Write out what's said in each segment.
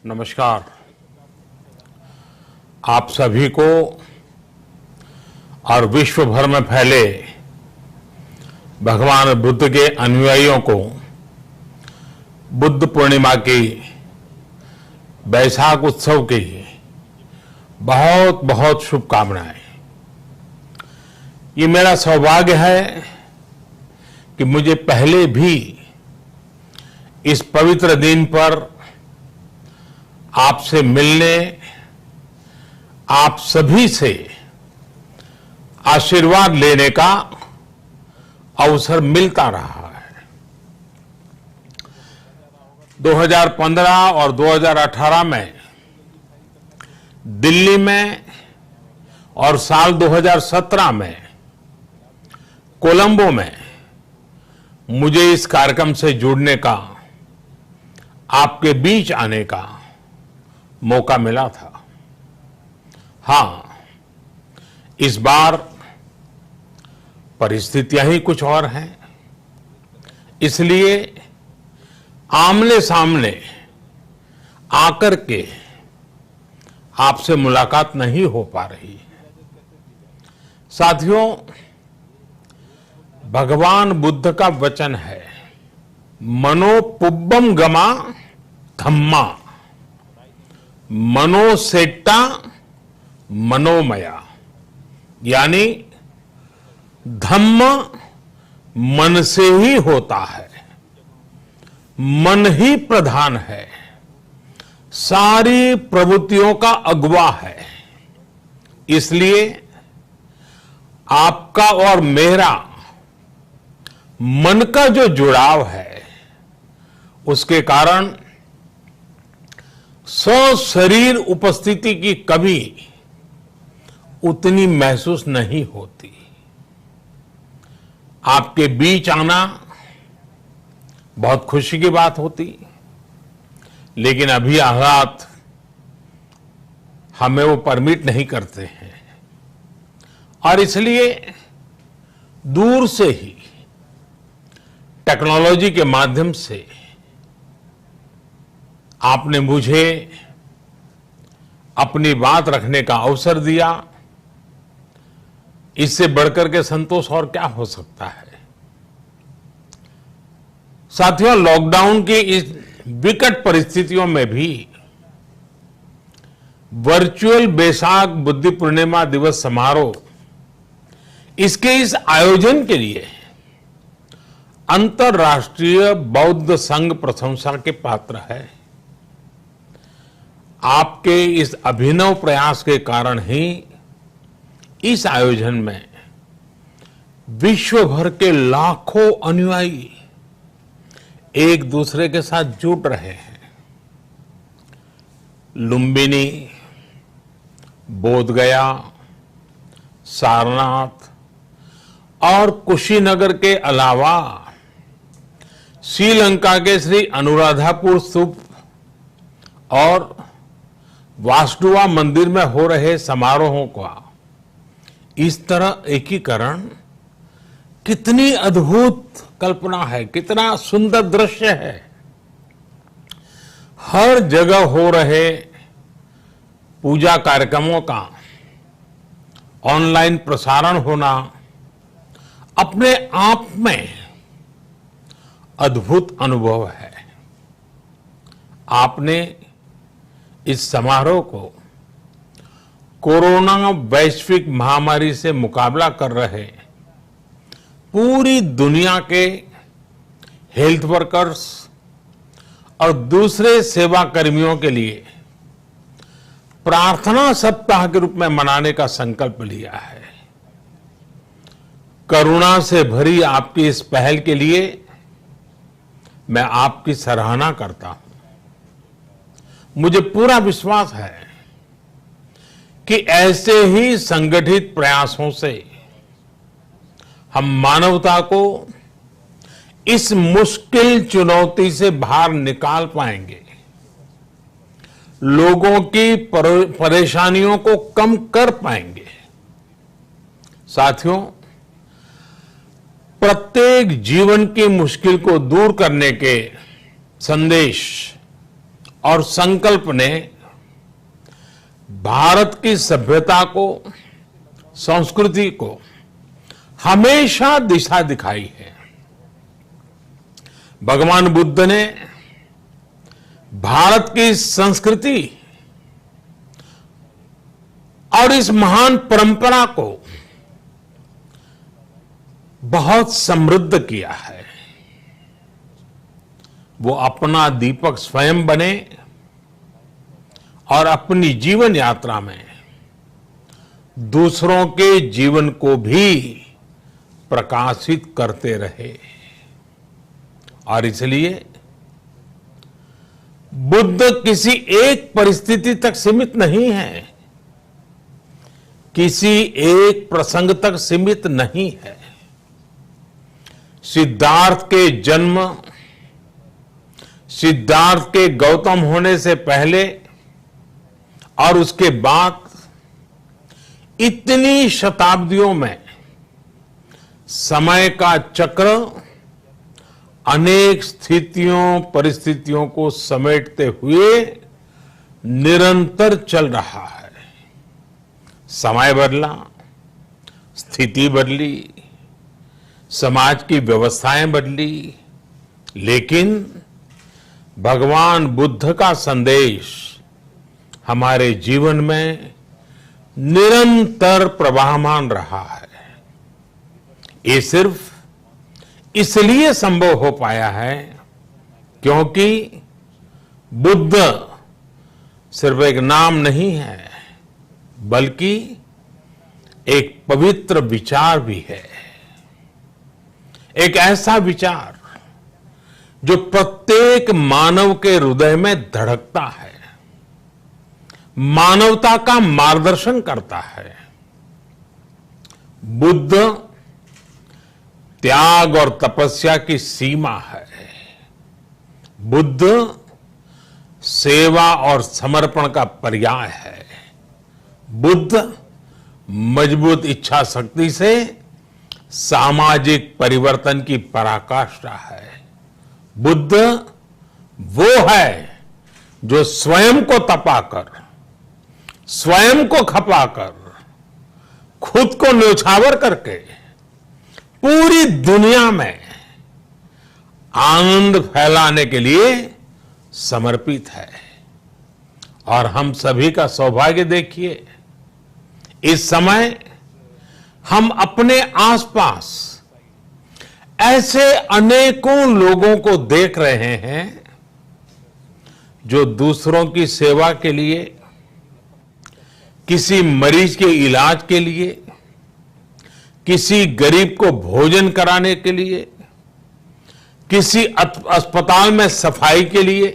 नमस्कार। आप सभी को और विश्व भर में फैले भगवान बुद्ध के अनुयायियों को बुद्ध पूर्णिमा की बैसाख उत्सव की बहुत बहुत शुभकामनाएं। ये मेरा सौभाग्य है कि मुझे पहले भी इस पवित्र दिन पर आपसे मिलने, आप सभी से आशीर्वाद लेने का अवसर मिलता रहा है। 2015 और 2018 में दिल्ली में और साल 2017 में कोलंबो में मुझे इस कार्यक्रम से जुड़ने का, आपके बीच आने का मौका मिला था। हां, इस बार परिस्थितियां ही कुछ और हैं, इसलिए आमने सामने आकर के आपसे मुलाकात नहीं हो पा रही। साथियों, भगवान बुद्ध का वचन है, मनोपुब्बम गमा धम्मा, मनोसेट्टा मनोमया, यानी धम्म मन से ही होता है, मन ही प्रधान है, सारी प्रवृत्तियों का अगुवा है। इसलिए आपका और मेरा मन का जो जुड़ाव है, उसके कारण शरीर उपस्थिति की कभी उतनी महसूस नहीं होती। आपके बीच आना बहुत खुशी की बात होती, लेकिन अभी हालात हमें वो परमिट नहीं करते हैं, और इसलिए दूर से ही टेक्नोलॉजी के माध्यम से आपने मुझे अपनी बात रखने का अवसर दिया। इससे बढ़कर के संतोष और क्या हो सकता है। साथियों, लॉकडाउन की इस विकट परिस्थितियों में भी वर्चुअल बैसाख बुद्ध पूर्णिमा दिवस समारोह, इसके इस आयोजन के लिए अंतर्राष्ट्रीय बौद्ध संघ प्रशंसा के पात्र है। आपके इस अभिनव प्रयास के कारण ही इस आयोजन में विश्व भर के लाखों अनुयायी एक दूसरे के साथ जुड़ रहे हैं। लुम्बिनी, बोधगया, सारनाथ और कुशीनगर के अलावा श्रीलंका के श्री अनुराधापुर स्तूप और वासुदेवा मंदिर में हो रहे समारोहों का इस तरह एकीकरण कितनी अद्भुत कल्पना है, कितना सुंदर दृश्य है। हर जगह हो रहे पूजा कार्यक्रमों का ऑनलाइन प्रसारण होना अपने आप में अद्भुत अनुभव है। आपने इस समारोह को कोरोना वैश्विक महामारी से मुकाबला कर रहे पूरी दुनिया के हेल्थ वर्कर्स और दूसरे सेवा कर्मियों के लिए प्रार्थना सप्ताह के रूप में मनाने का संकल्प लिया है। करुणा से भरी आपकी इस पहल के लिए मैं आपकी सराहना करता हूं। मुझे पूरा विश्वास है कि ऐसे ही संगठित प्रयासों से हम मानवता को इस मुश्किल चुनौती से बाहर निकाल पाएंगे, लोगों की परेशानियों को कम कर पाएंगे। साथियों, प्रत्येक जीवन की मुश्किल को दूर करने के संदेश और संकल्प ने भारत की सभ्यता को, संस्कृति को हमेशा दिशा दिखाई है। भगवान बुद्ध ने भारत की संस्कृति और इस महान परंपरा को बहुत समृद्ध किया है। वो अपना दीपक स्वयं बने और अपनी जीवन यात्रा में दूसरों के जीवन को भी प्रकाशित करते रहे। और इसलिए बुद्ध किसी एक परिस्थिति तक सीमित नहीं है, किसी एक प्रसंग तक सीमित नहीं है। सिद्धार्थ के जन्म, सिद्धार्थ के गौतम होने से पहले और उसके बाद इतनी शताब्दियों में समय का चक्र अनेक स्थितियों, परिस्थितियों को समेटते हुए निरंतर चल रहा है। समय बदला, स्थिति बदली, समाज की व्यवस्थाएं बदली, लेकिन भगवान बुद्ध का संदेश हमारे जीवन में निरंतर प्रवाहमान रहा है। ये सिर्फ इसलिए संभव हो पाया है क्योंकि बुद्ध सिर्फ एक नाम नहीं है, बल्कि एक पवित्र विचार भी है। एक ऐसा विचार जो प्रत्येक मानव के हृदय में धड़कता है, मानवता का मार्गदर्शन करता है। बुद्ध त्याग और तपस्या की सीमा है। बुद्ध सेवा और समर्पण का पर्याय है। बुद्ध मजबूत इच्छा शक्ति से सामाजिक परिवर्तन की पराकाष्ठा है। बुद्ध वो है जो स्वयं को तपाकर, स्वयं को खपाकर, खुद को न्योछावर करके पूरी दुनिया में आनंद फैलाने के लिए समर्पित है। और हम सभी का सौभाग्य देखिए, इस समय हम अपने आसपास ऐसे अनेकों लोगों को देख रहे हैं जो दूसरों की सेवा के लिए, किसी मरीज के इलाज के लिए, किसी गरीब को भोजन कराने के लिए, किसी अस्पताल में सफाई के लिए,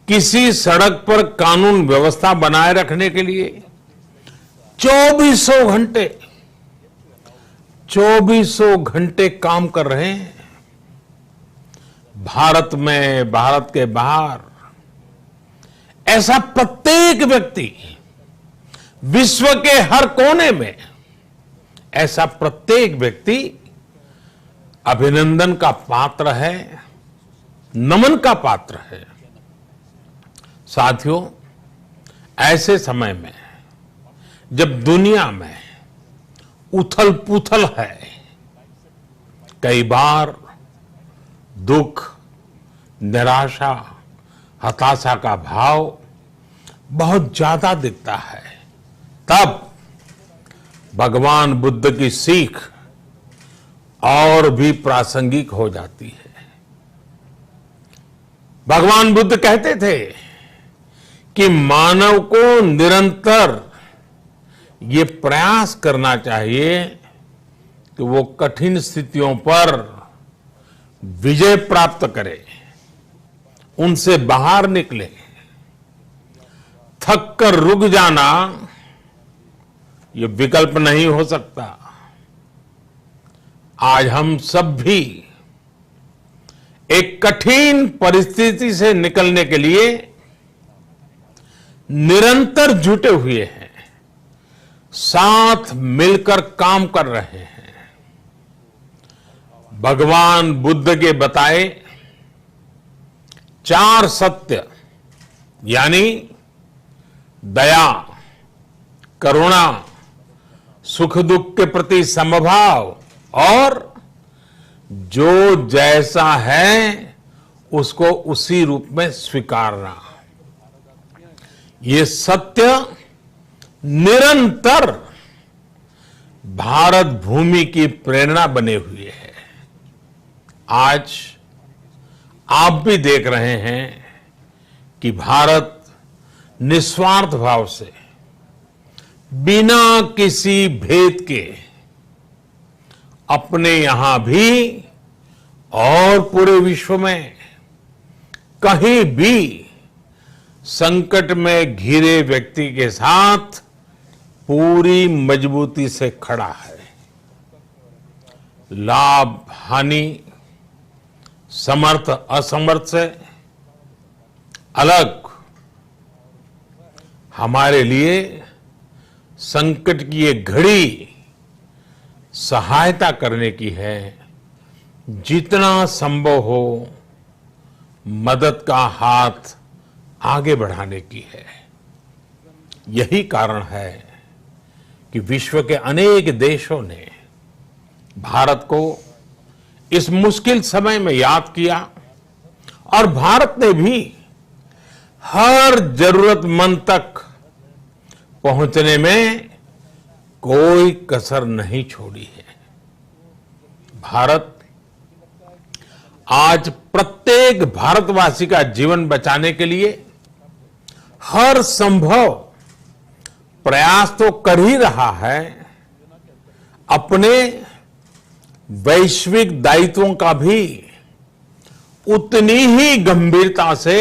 किसी सड़क पर कानून व्यवस्था बनाए रखने के लिए चौबीसों घंटे काम कर रहे हैं। भारत में, भारत के बाहर ऐसा प्रत्येक व्यक्ति, विश्व के हर कोने में ऐसा प्रत्येक व्यक्ति अभिनंदन का पात्र है, नमन का पात्र है। साथियों, ऐसे समय में जब दुनिया में उथल पुथल है, कई बार दुख, निराशा, हताशा का भाव बहुत ज्यादा दिखता है, तब भगवान बुद्ध की सीख और भी प्रासंगिक हो जाती है। भगवान बुद्ध कहते थे कि मानव को निरंतर ये प्रयास करना चाहिए कि वो कठिन स्थितियों पर विजय प्राप्त करे, उनसे बाहर निकले। थक कर रुक जाना ये विकल्प नहीं हो सकता। आज हम सब भी एक कठिन परिस्थिति से निकलने के लिए निरंतर जुटे हुए हैं, साथ मिलकर काम कर रहे हैं। भगवान बुद्ध के बताए 4 सत्य यानी दया, करुणा, सुख दुख के प्रति समभाव और जो जैसा है उसको उसी रूप में स्वीकारना, ये सत्य निरंतर भारत भूमि की प्रेरणा बने हुए है। आज आप भी देख रहे हैं कि भारत निस्वार्थ भाव से बिना किसी भेद के अपने यहां भी और पूरे विश्व में कहीं भी संकट में घिरे व्यक्ति के साथ पूरी मजबूती से खड़ा है। लाभ हानि, समर्थ असमर्थ से अलग हमारे लिए संकट की ये घड़ी सहायता करने की है। जितना संभव हो मदद का हाथ आगे बढ़ाने की है। यही कारण है कि विश्व के अनेक देशों ने भारत को इस मुश्किल समय में याद किया और भारत ने भी हर जरूरतमंद तक पहुंचने में कोई कसर नहीं छोड़ी है। भारत आज प्रत्येक भारतवासी का जीवन बचाने के लिए हर संभव प्रयास तो कर ही रहा है, अपने वैश्विक दायित्वों का भी उतनी ही गंभीरता से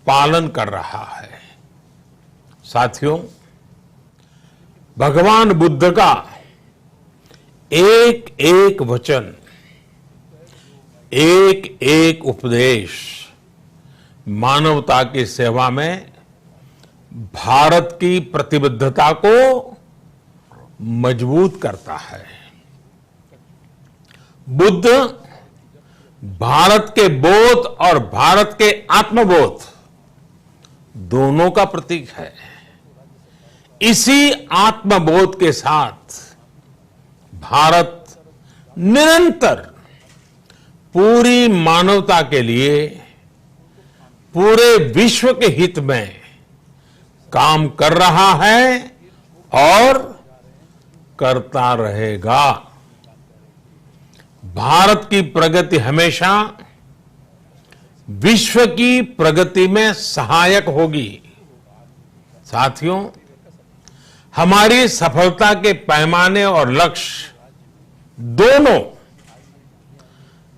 पालन कर रहा है। साथियों, भगवान बुद्ध का एक एक वचन, एक एक उपदेश मानवता की सेवा में भारत की प्रतिबद्धता को मजबूत करता है। बुद्ध भारत के बोध और भारत के आत्मबोध दोनों का प्रतीक है। इसी आत्मबोध के साथ भारत निरंतर पूरी मानवता के लिए, पूरे विश्व के हित में काम कर रहा है और करता रहेगा। भारत की प्रगति हमेशा विश्व की प्रगति में सहायक होगी। साथियों, हमारी सफलता के पैमाने और लक्ष्य दोनों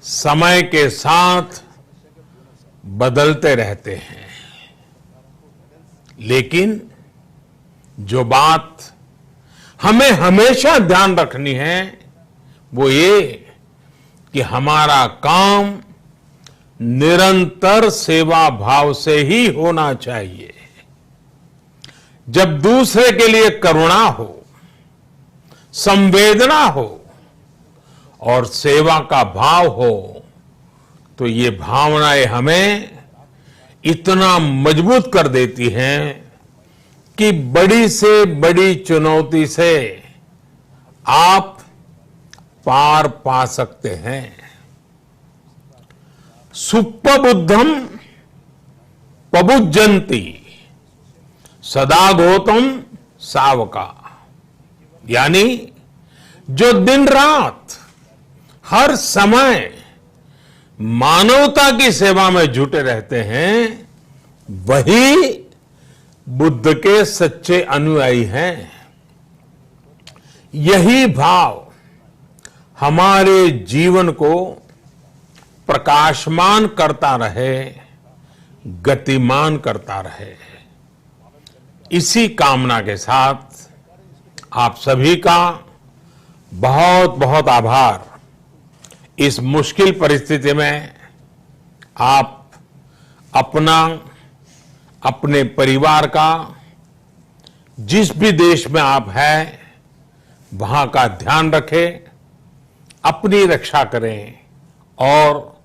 समय के साथ बदलते रहते हैं, लेकिन जो बात हमें हमेशा ध्यान रखनी है वो ये कि हमारा काम निरंतर सेवा भाव से ही होना चाहिए। जब दूसरे के लिए करुणा हो, संवेदना हो और सेवा का भाव हो तो ये भावनाएं हमें इतना मजबूत कर देती हैं कि बड़ी से बड़ी चुनौती से आप पार पा सकते हैं। सुप्पबुद्धम पबुज्जन्ति सदा गौतम सावका, यानी जो दिन रात हर समय मानवता की सेवा में जुटे रहते हैं वही बुद्ध के सच्चे अनुयायी हैं। यही भाव हमारे जीवन को प्रकाशमान करता रहे, गतिमान करता रहे। इसी कामना के साथ आप सभी का बहुत बहुत आभार। इस मुश्किल परिस्थिति में आप अपना, अपने परिवार का, जिस भी देश में आप हैं वहां का ध्यान रखें, अपनी रक्षा करें और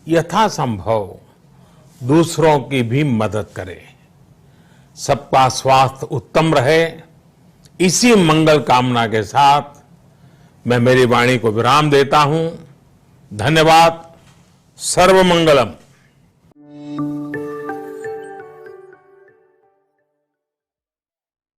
यथासंभव दूसरों की भी मदद करें। सबका स्वास्थ्य उत्तम रहे, इसी मंगल कामना के साथ मैं मेरी वाणी को विराम देता हूं। धन्यवाद। सर्वमंगलम।